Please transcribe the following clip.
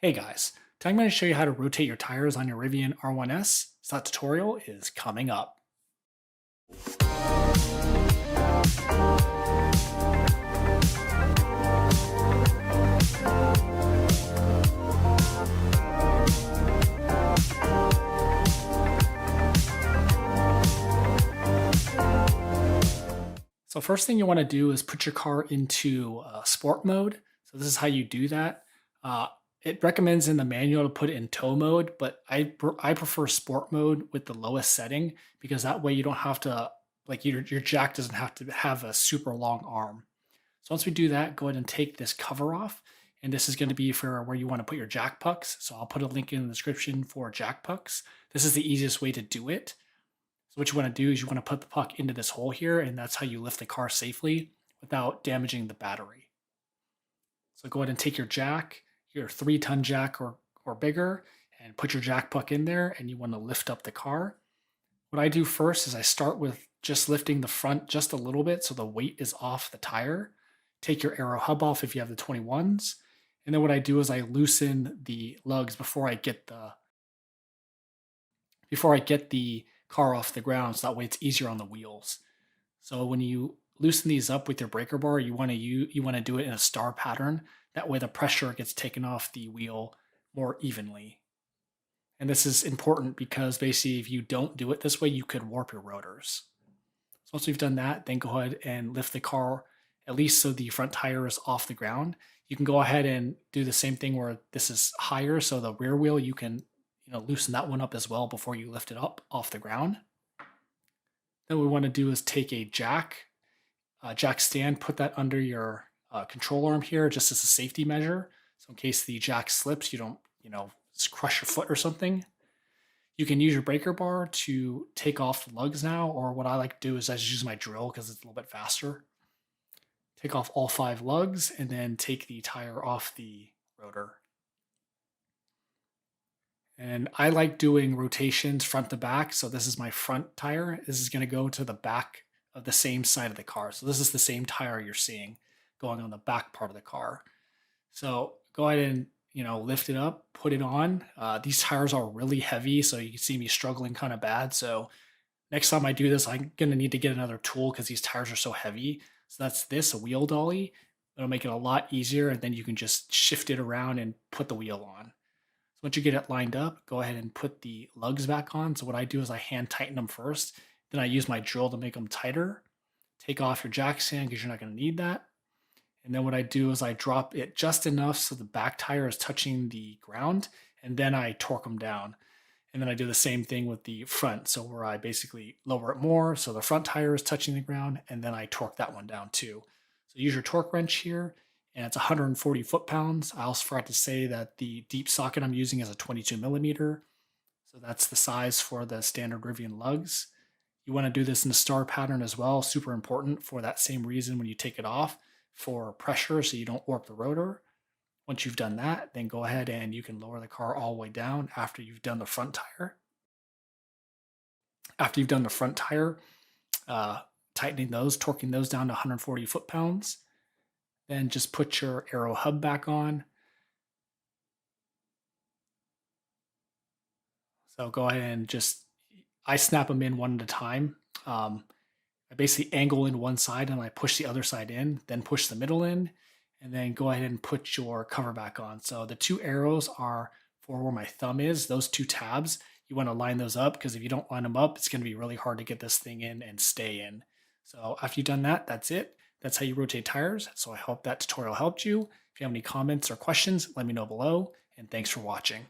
Hey guys, today I'm going to show you how to rotate your tires on your Rivian R1S. So that tutorial is coming up. So first thing you want to do is put your car into sport mode. So this is how you do that. Uh, it recommends in the manual to put it in tow mode, but I prefer sport mode with the lowest setting because that way you don't have to, like your jack doesn't have to have a super long arm. So once we do that, go ahead and take this cover off. And this is going to be for where you want to put your jack pucks. So I'll put a link in the description for jack pucks. This is the easiest way to do it. So what you want to do is you want to put the puck into this hole here, and that's how you lift the car safely without damaging the battery. So go ahead and take your jack, your 3-ton jack or bigger, and put your jack puck in there, and you want to lift up the car. What I do first is I start with just lifting the front just a little bit so the weight is off the tire. Take your aero hub off if you have the 21s. And then what I do is I loosen the lugs before I get the car off the ground, so that way it's easier on the wheels. So when you loosen these up with your breaker bar, you want to do it in a star pattern. That way the pressure gets taken off the wheel more evenly. And this is important because basically if you don't do it this way, you could warp your rotors. So once we've done that, then go ahead and lift the car at least so the front tire is off the ground. You can go ahead and do the same thing where this is higher, so the rear wheel you can loosen that one up as well before you lift it up off the ground. Then what we want to do is take a jack stand, put that under your control arm here just as a safety measure. So in case the jack slips, you don't, crush your foot or something. You can use your breaker bar to take off the lugs now, or what I like to do is I just use my drill because it's a little bit faster. Take off all 5 lugs and then take the tire off the rotor. And I like doing rotations front to back. So this is my front tire. This is going to go to the back of the same side of the car. So this is the same tire you're seeing going on the back part of the car. So go ahead and, lift it up, put it on. These tires are really heavy, so you can see me struggling kind of bad. So next time I do this, I'm going to need to get another tool because these tires are so heavy. So that's a wheel dolly. It'll make it a lot easier, and then you can just shift it around and put the wheel on. So once you get it lined up, go ahead and put the lugs back on. So what I do is I hand tighten them first. Then I use my drill to make them tighter. Take off your jack stand because you're not going to need that. And then what I do is I drop it just enough so the back tire is touching the ground, and then I torque them down. And then I do the same thing with the front. So where I basically lower it more so the front tire is touching the ground, and then I torque that one down too. So use your torque wrench here, and it's 140 foot-pounds. I also forgot to say that the deep socket I'm using is a 22 millimeter. So that's the size for the standard Rivian lugs. You want to do this in a star pattern as well, super important for that same reason when you take it off, for pressure so you don't warp the rotor. Once you've done that, then go ahead and you can lower the car all the way down after you've done the front tire. After you've done the front tire, tightening those, torquing those down to 140 foot-pounds. Then just put your aero hub back on. So go ahead and I snap them in one at a time. I basically angle in one side and I push the other side in, then push the middle in, and then go ahead and put your cover back on. So the 2 arrows are for where my thumb is, those 2 tabs. You want to line those up because if you don't line them up, it's going to be really hard to get this thing in and stay in. So after you've done that, that's it. That's how you rotate tires. So I hope that tutorial helped you. If you have any comments or questions, let me know below, and thanks for watching.